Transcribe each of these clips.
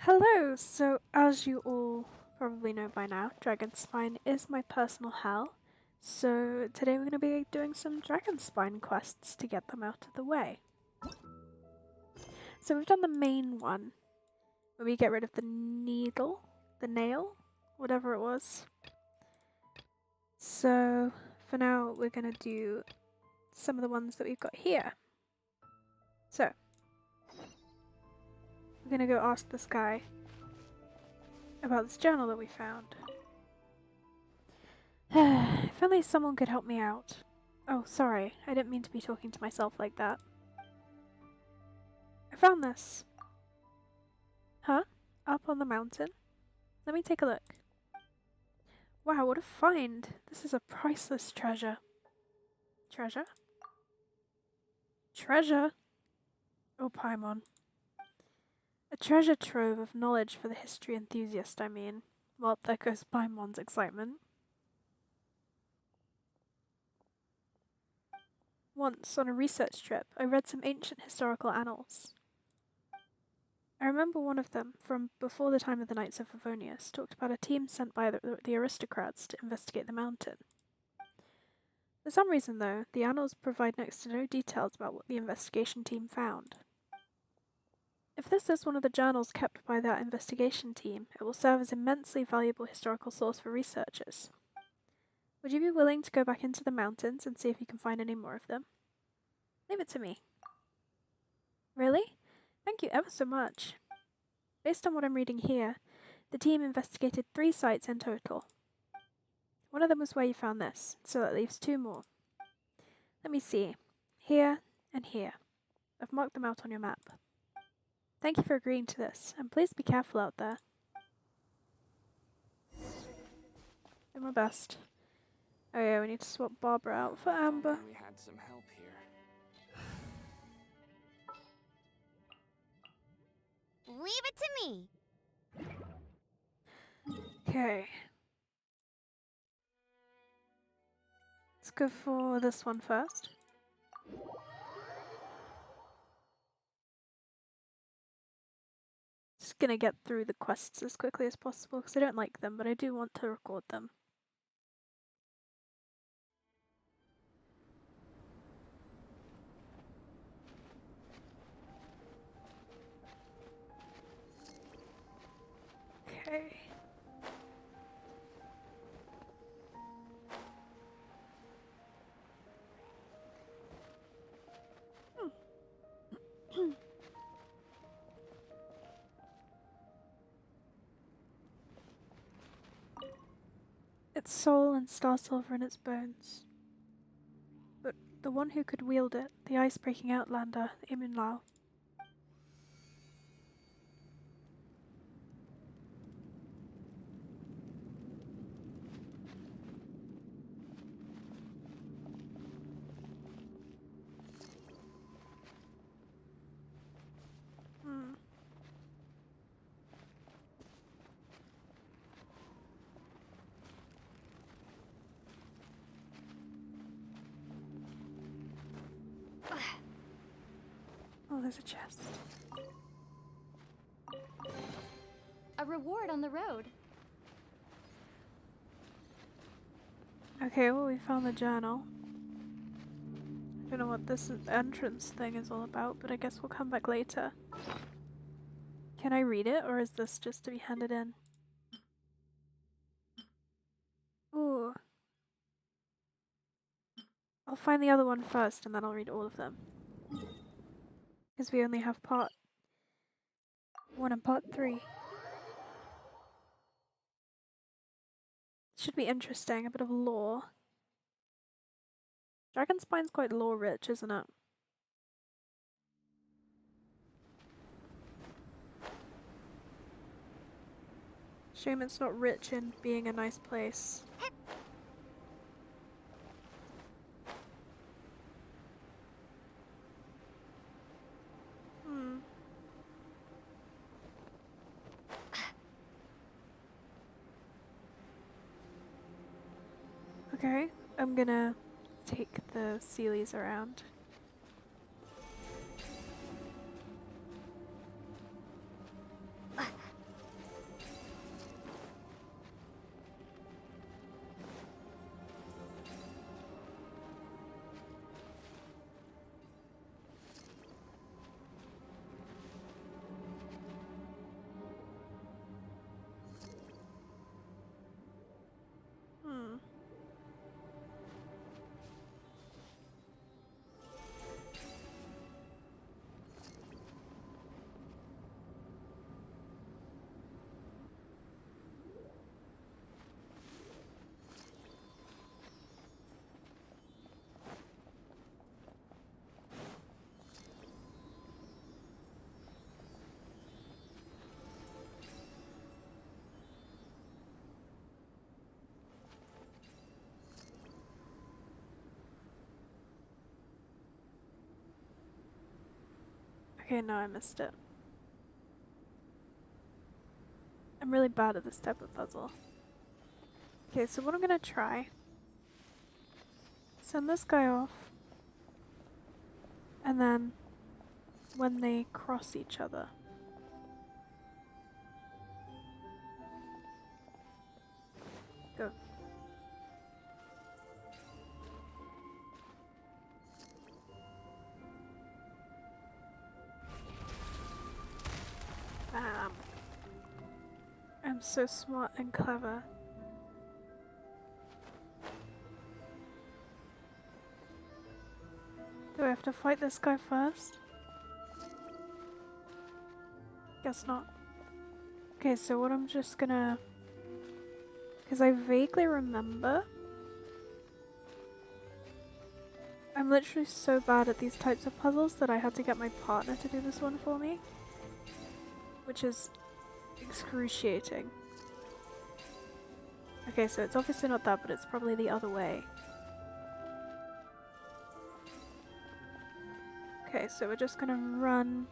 Hello! So, as you all probably know by now, dragonspine is my personal hell. So, today we're going to be doing some dragonspine quests to get them out of the way. So, we've done the main one, where we get rid of the nail, whatever it was. So, for now, we're going to do some of the ones that we've got here. So, we're going to go ask this guy about this journal that we found. If only someone could help me out. Oh, sorry. I didn't mean to be talking to myself like that. I found this. Huh? Up on the mountain? Let me take a look. Wow, what a find. This is a priceless treasure. Treasure? Treasure? Oh, Paimon. A treasure trove of knowledge for the history enthusiast, I mean. Well, there goes Paimon's excitement. Once, on a research trip, I read some ancient historical annals. I remember one of them, from before the time of the Knights of Favonius, talked about a team sent by the aristocrats to investigate the mountain. For some reason, though, the annals provide next to no details about what the investigation team found. If this is one of the journals kept by that investigation team, it will serve as an immensely valuable historical source for researchers. Would you be willing to go back into the mountains and see if you can find any more of them? Leave it to me. Really? Thank you ever so much. Based on what I'm reading here, the team investigated 3 sites in total. One of them was where you found this, so that leaves 2 more. Let me see. Here and here. I've marked them out on your map. Thank you for agreeing to this, and please be careful out there. Do my best. Oh yeah, we need to swap Barbara out for Amber. We had some help here. Leave it to me. Okay. Let's go for this one first. Just gonna get through the quests as quickly as possible because I don't like them, but I do want to record them. Okay. Its soul and star silver in its bones. But the one who could wield it, the ice-breaking outlander, Imun Lao. Oh, there's a chest. A reward on the road. Okay, well, we found the journal. I don't know what this entrance thing is all about, but I guess we'll come back later. Can I read it, or is this just to be handed in? Ooh. I'll find the other one first, and then I'll read all of them. Because we only have part 1 and part 3. Should be interesting, a bit of lore. Dragonspine's quite lore-rich, isn't it? Shame it's not rich in being a nice place. Okay, I'm gonna take the Sealies around. Okay, no, I missed it. I'm really bad at this type of puzzle. Okay, so what I'm gonna try. Send this guy off. And then when they cross each other. Go. Bam. I'm so smart and clever. Do I have to fight this guy first? Guess not. Okay, so what I'm just gonna... Because I vaguely remember... I'm literally so bad at these types of puzzles that I had to get my partner to do this one for me. Which is excruciating. Okay, so it's obviously not that, but it's probably the other way. Okay, so we're just gonna run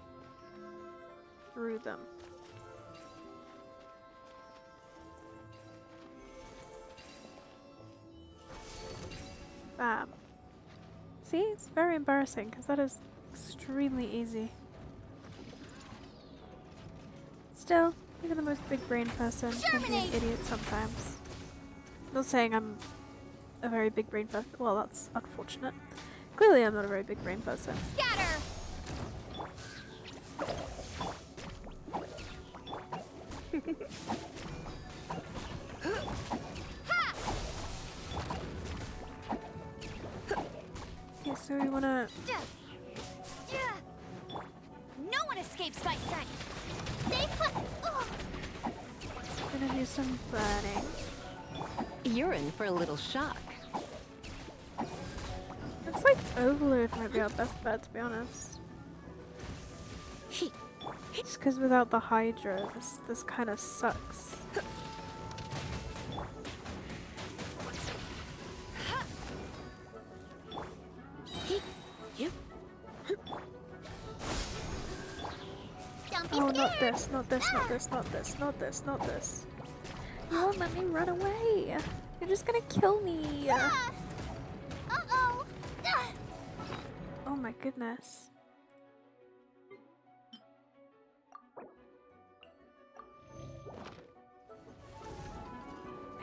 through them. Bam. See, it's very embarrassing because that is extremely easy. Still, even the most big brain person can be an idiot sometimes. Not saying I'm a very big brain person. Well, that's unfortunate. Clearly, I'm not a very big brain person. Scatter! Okay, so we wanna. No one escapes my sight. They put. Gonna do some burning. You're in for a little shock. Looks like Overload might be our best bet, to be honest. Just because without the Hydra, this kind of sucks. Oh, not this, not this, not this, not this, not this, not this. You won't let me run away. You're just gonna kill me. Uh-oh. Oh my goodness.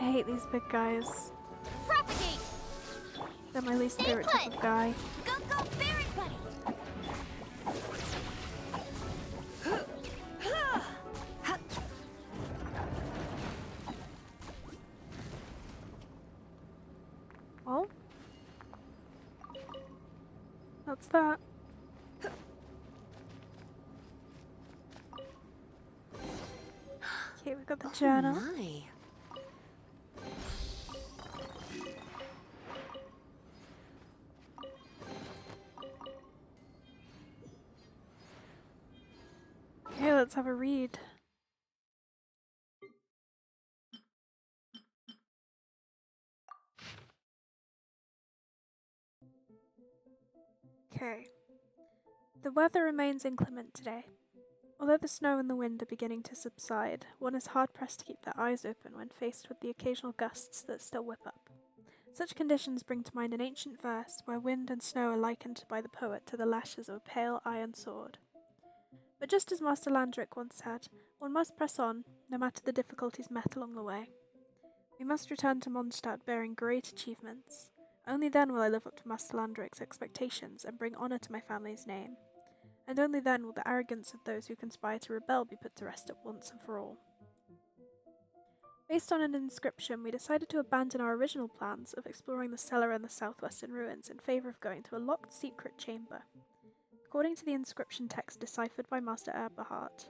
I hate these big guys. Propagate. They're my least favorite type of guy. Go, go, Barret Buddy. Well, that's that. Okay, we've got the journal. My. Okay, let's have a read. Okay. The weather remains inclement today. Although the snow and the wind are beginning to subside, one is hard pressed to keep their eyes open when faced with the occasional gusts that still whip up. Such conditions bring to mind an ancient verse where wind and snow are likened by the poet to the lashes of a pale iron sword. But just as Master Landrick once said, one must press on, no matter the difficulties met along the way. We must return to Mondstadt bearing great achievements. Only then will I live up to Master Landrick's expectations and bring honour to my family's name. And only then will the arrogance of those who conspire to rebel be put to rest at once and for all. Based on an inscription, we decided to abandon our original plans of exploring the cellar and the southwestern ruins in favour of going to a locked secret chamber. According to the inscription text deciphered by Master Eberhard,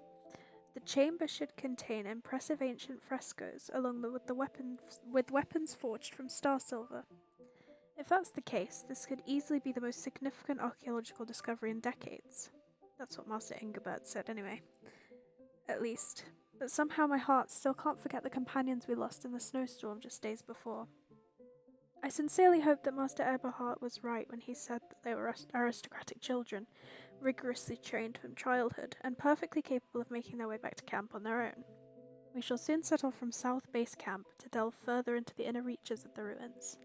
the chamber should contain impressive ancient frescoes with weapons forged from star silver. If that's the case, this could easily be the most significant archaeological discovery in decades. That's what Master Ingobert said anyway. At least. But somehow my heart still can't forget the companions we lost in the snowstorm just days before. I sincerely hope that Master Eberhard was right when he said that they were aristocratic children, rigorously trained from childhood, and perfectly capable of making their way back to camp on their own. We shall soon set off from South Base Camp to delve further into the inner reaches of the ruins.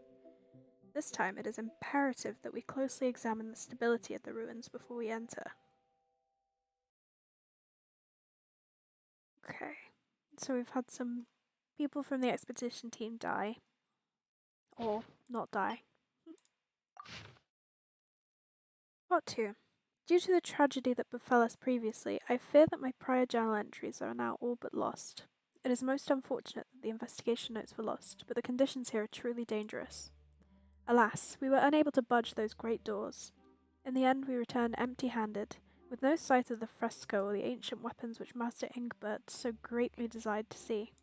This time it is imperative that we closely examine the stability of the ruins before we enter. Okay, so we've had some people from the expedition team die. Or not die. Part 2. Due to the tragedy that befell us previously, I fear that my prior journal entries are now all but lost. It is most unfortunate that the investigation notes were lost, but the conditions here are truly dangerous. Alas, we were unable to budge those great doors. In the end, we returned empty-handed, with no sight of the fresco or the ancient weapons which Master Ingbert so greatly desired to see.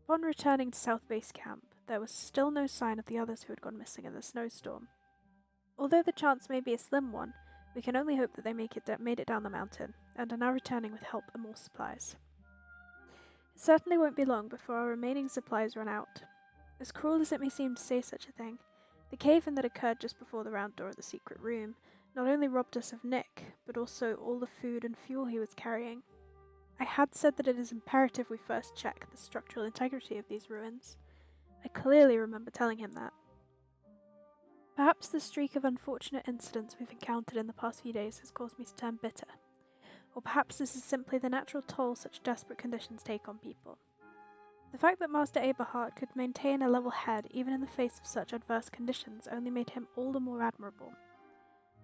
Upon returning to South Base Camp, there was still no sign of the others who had gone missing in the snowstorm. Although the chance may be a slim one, we can only hope that they made it down the mountain, and are now returning with help and more supplies. It certainly won't be long before our remaining supplies run out. As cruel as it may seem to say such a thing, the cave-in that occurred just before the round door of the secret room not only robbed us of Nick, but also all the food and fuel he was carrying. I had said that it is imperative we first check the structural integrity of these ruins. I clearly remember telling him that. Perhaps the streak of unfortunate incidents we've encountered in the past few days has caused me to turn bitter. Or perhaps this is simply the natural toll such desperate conditions take on people. The fact that Master Eberhard could maintain a level head even in the face of such adverse conditions only made him all the more admirable.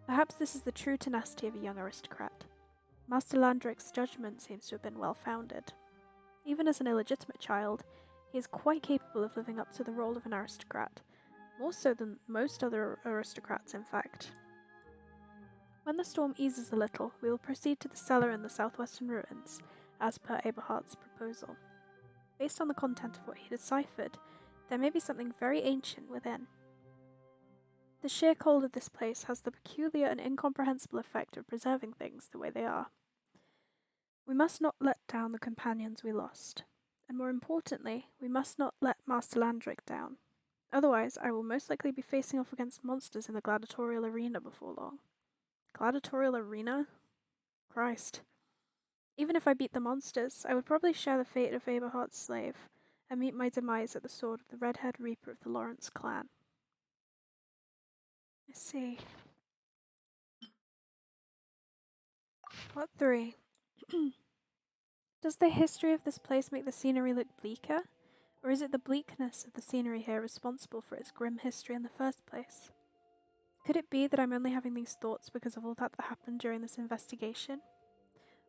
Perhaps this is the true tenacity of a young aristocrat. Master Landrick's judgment seems to have been well founded. Even as an illegitimate child, he is quite capable of living up to the role of an aristocrat, more so than most other aristocrats, in fact. When the storm eases a little, we will proceed to the cellar in the southwestern ruins, as per Eberhard's proposal. Based on the content of what he deciphered, there may be something very ancient within. The sheer cold of this place has the peculiar and incomprehensible effect of preserving things the way they are. We must not let down the companions we lost, and more importantly, we must not let Master Landrick down. Otherwise, I will most likely be facing off against monsters in the gladiatorial arena before long. Gladiatorial arena? Christ. Even if I beat the monsters, I would probably share the fate of Eberhard's slave, and meet my demise at the sword of the red-haired reaper of the Lawrence clan. I see. Part 3. Does the history of this place make the scenery look bleaker? Or is it the bleakness of the scenery here responsible for its grim history in the first place? Could it be that I'm only having these thoughts because of all that happened during this investigation?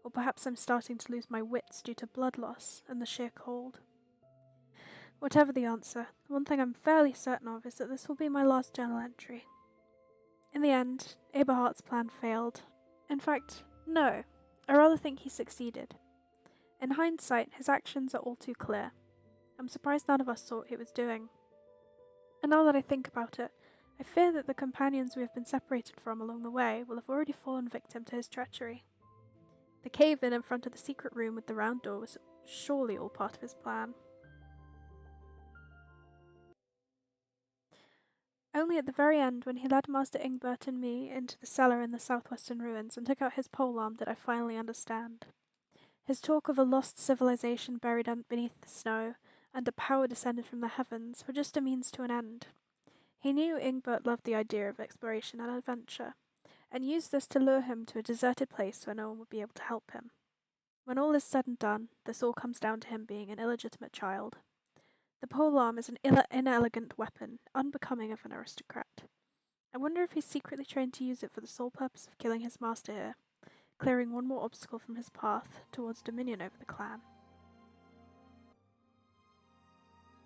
Or perhaps I'm starting to lose my wits due to blood loss and the sheer cold? Whatever the answer, one thing I'm fairly certain of is that this will be my last journal entry. In the end, Eberhard's plan failed. In fact, no, I rather think he succeeded. In hindsight, his actions are all too clear. I'm surprised none of us saw what he was doing. And now that I think about it, I fear that the companions we have been separated from along the way will have already fallen victim to his treachery. The cave-in in front of the secret room with the round door was surely all part of his plan. Only at the very end, when he led Master Ingbert and me into the cellar in the southwestern ruins and took out his polearm, did I finally understand. His talk of a lost civilization buried beneath the snow, and a power descended from the heavens, were just a means to an end. He knew Ingbert loved the idea of exploration and adventure, and used this to lure him to a deserted place where no one would be able to help him. When all is said and done, this all comes down to him being an illegitimate child. The polearm is an inelegant weapon, unbecoming of an aristocrat. I wonder if he's secretly trained to use it for the sole purpose of killing his master here, clearing one more obstacle from his path towards dominion over the clan.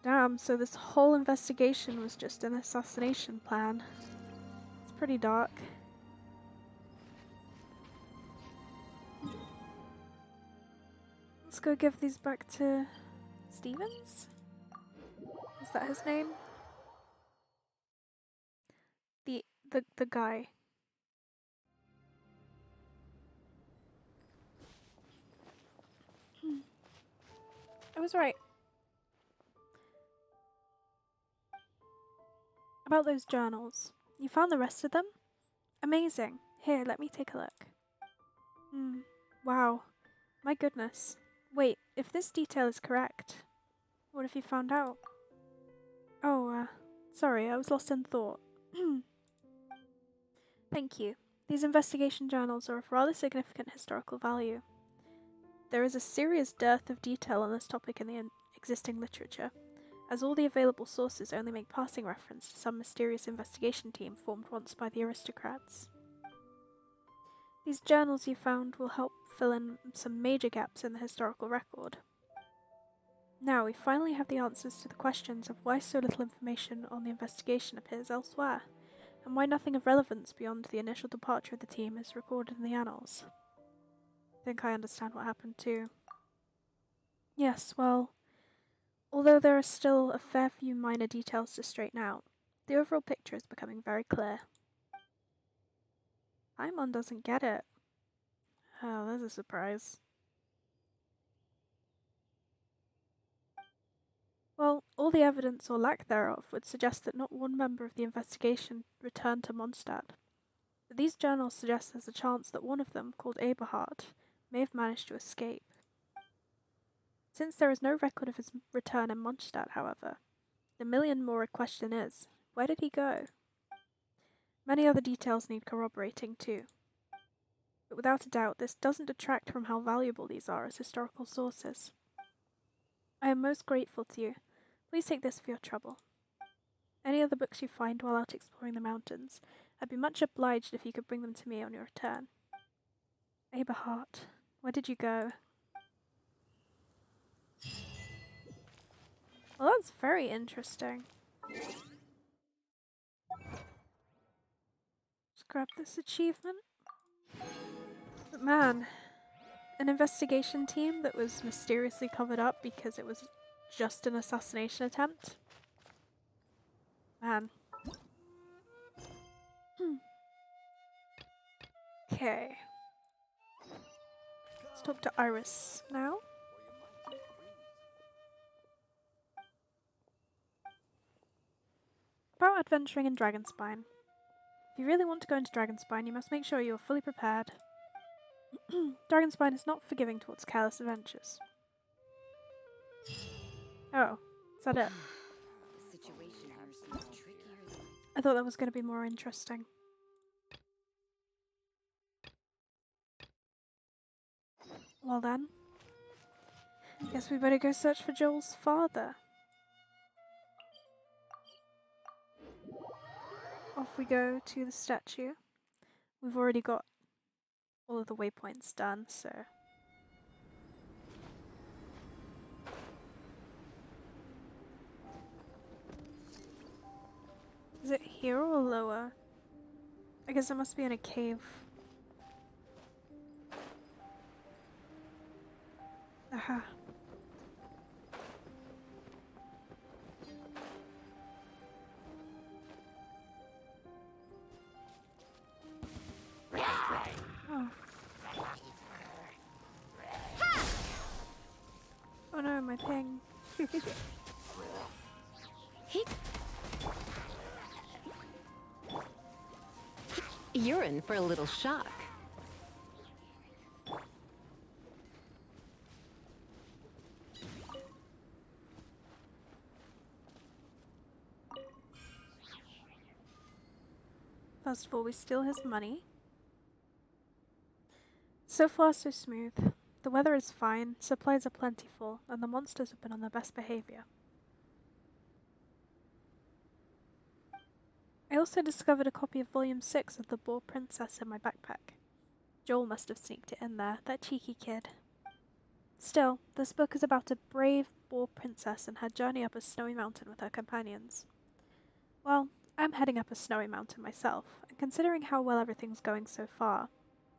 Damn, so this whole investigation was just an assassination plan. It's pretty dark. Let's go give these back to Stevens? Is that his name? The guy. I was right. About those journals. You found the rest of them? Amazing. Here, let me take a look. Wow. My goodness. Wait, if this detail is correct, what have you found out? Oh, sorry, I was lost in thought. Thank you. These investigation journals are of rather significant historical value. There is a serious dearth of detail on this topic in the existing literature, as all the available sources only make passing reference to some mysterious investigation team formed once by the aristocrats. These journals you found will help fill in some major gaps in the historical record. Now we finally have the answers to the questions of why so little information on the investigation appears elsewhere, and why nothing of relevance beyond the initial departure of the team is recorded in the annals. I think I understand what happened too. Yes, well, although there are still a fair few minor details to straighten out, the overall picture is becoming very clear. Paimon doesn't get it. Oh, there's a surprise. Well, all the evidence or lack thereof would suggest that not one member of the investigation returned to Mondstadt. But these journals suggest there's a chance that one of them, called Eberhard, may have managed to escape. Since there is no record of his return in Mondstadt, however, the million-more question is, where did he go? Many other details need corroborating too. But without a doubt, this doesn't detract from how valuable these are as historical sources. I am most grateful to you. Please take this for your trouble. Any other books you find while out exploring the mountains, I'd be much obliged if you could bring them to me on your return. Eberhard, where did you go? Well, that's very interesting. Let's grab this achievement. But man, an investigation team that was mysteriously covered up because it was just an assassination attempt? Man. Okay. Let's talk to Iris now. About adventuring in Dragonspine. If you really want to go into Dragonspine, you must make sure you are fully prepared. Dragonspine is not forgiving towards careless adventures. Oh, is that it? The situation here seems trickier than I thought that was going to be more interesting. Well then, guess we better go search for Joel's father. Off we go to the statue. We've already got all of the waypoints done, so... Is it here or lower? I guess it must be in a cave. Aha. Oh. Oh no, my ping. You're in for a little shock. First of all, we steal his money. So far, so smooth. The weather is fine, supplies are plentiful, and the monsters have been on their best behavior. I also discovered a copy of Volume 6 of The Boar Princess in my backpack. Joel must have sneaked it in there, that cheeky kid. Still, this book is about a brave boar princess and her journey up a snowy mountain with her companions. Well, I'm heading up a snowy mountain myself, and considering how well everything's going so far,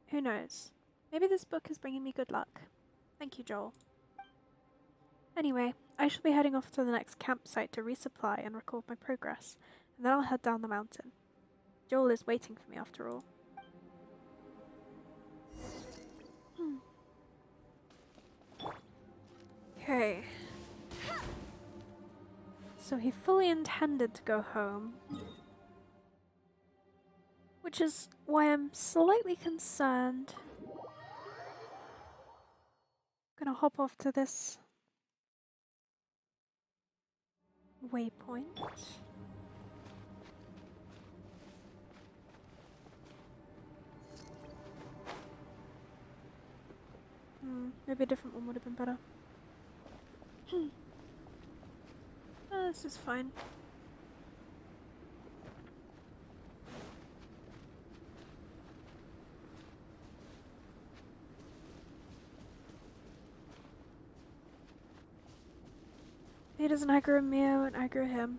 who knows? Maybe this book is bringing me good luck. Thank you, Joel. Anyway, I shall be heading off to the next campsite to resupply and record my progress, and then I'll head down the mountain. Joel is waiting for me after all. Okay. So he fully intended to go home, Which is why I'm slightly concerned. I'm gonna hop off to this waypoint. Maybe a different one would have been better. This is fine. He doesn't aggro me, I won't aggro him.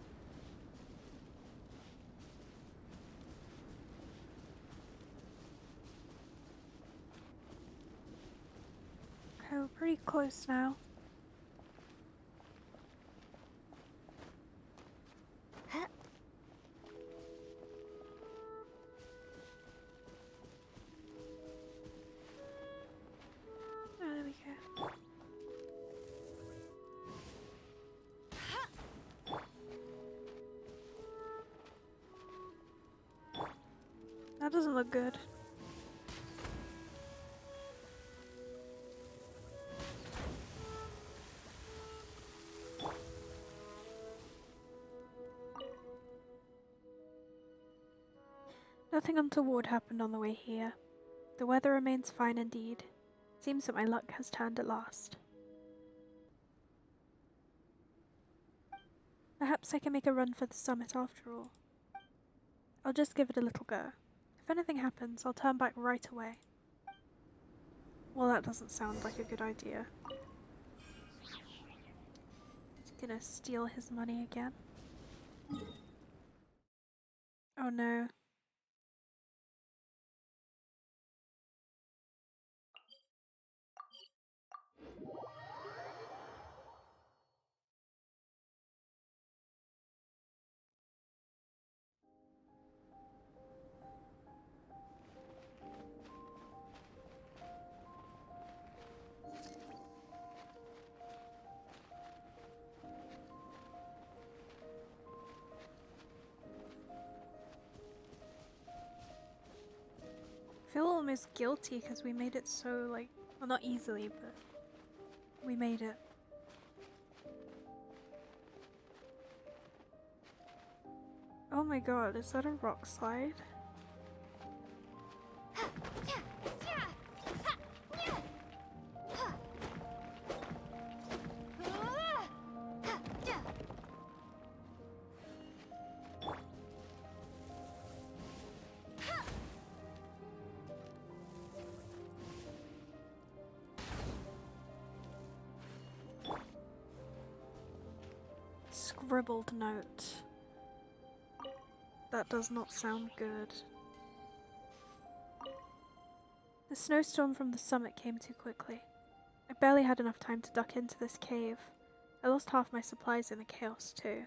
Okay, we're pretty close now. Oh, there we go. That doesn't look good. Nothing untoward happened on the way here. The weather remains fine indeed. Seems that my luck has turned at last. Perhaps I can make a run for the summit after all. I'll just give it a little go. If anything happens, I'll turn back right away. Well, that doesn't sound like a good idea. He's gonna steal his money again. Oh no. I feel almost guilty because we made it so, like, well, not easily, but we made it. Oh my god, is that a rock slide? Scribbled note. That does not sound good. The snowstorm from the summit came too quickly. I barely had enough time to duck into this cave. I lost half my supplies in the chaos too.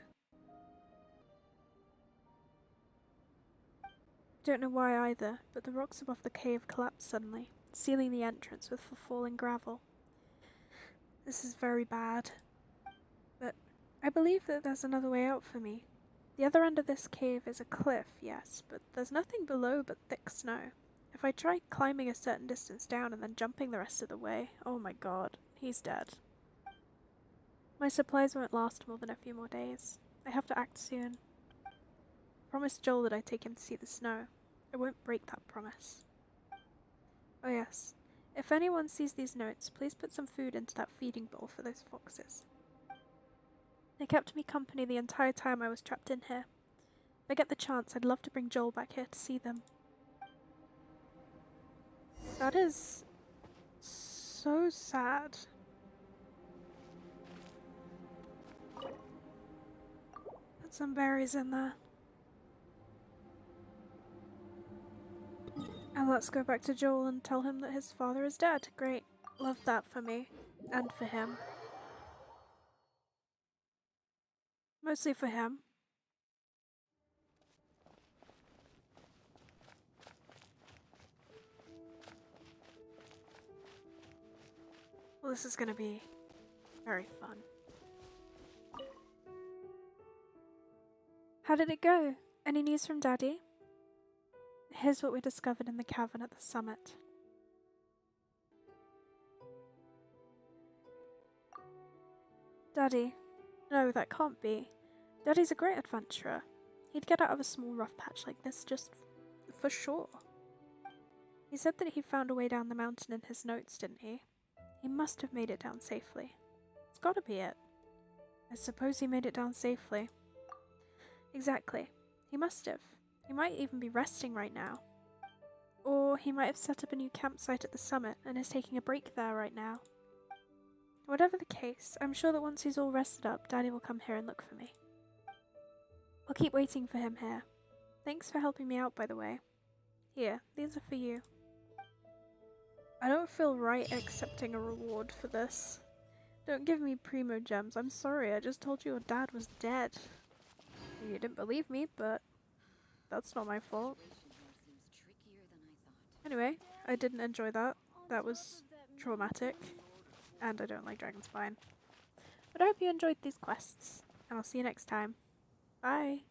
Don't know why either, but the rocks above the cave collapsed suddenly, sealing the entrance with falling gravel. This is very bad. But I believe that there's another way out for me. The other end of this cave is a cliff, yes, but there's nothing below but thick snow. If I try climbing a certain distance down and then jumping the rest of the way, oh my god, he's dead. My supplies won't last more than a few more days. I have to act soon. I promised Joel that I'd take him to see the snow. I won't break that promise. Oh yes, if anyone sees these notes, please put some food into that feeding bowl for those foxes. They kept me company the entire time I was trapped in here. If I get the chance, I'd love to bring Joel back here to see them. That is so sad. Put some berries in there. And let's go back to Joel and tell him that his father is dead. Great. Love that for me. And for him. Mostly for him. Well, this is gonna be very fun. How did it go? Any news from Daddy? Here's what we discovered in the cavern at the summit. Daddy. No, that can't be. Daddy's a great adventurer. He'd get out of a small rough patch like this just for sure. He said that he found a way down the mountain in his notes, didn't he? He must have made it down safely. It's gotta be it. I suppose he made it down safely. Exactly. He must have. He might even be resting right now. Or he might have set up a new campsite at the summit and is taking a break there right now. Whatever the case, I'm sure that once he's all rested up, Daddy will come here and look for me. I'll keep waiting for him here. Thanks for helping me out, by the way. Here, these are for you. I don't feel right accepting a reward for this. Don't give me primo gems. I'm sorry, I just told you your dad was dead. You didn't believe me, but that's not my fault. Anyway, I didn't enjoy that. That was traumatic. And I don't like dragonspine. But I hope you enjoyed these quests. And I'll see you next time. Bye!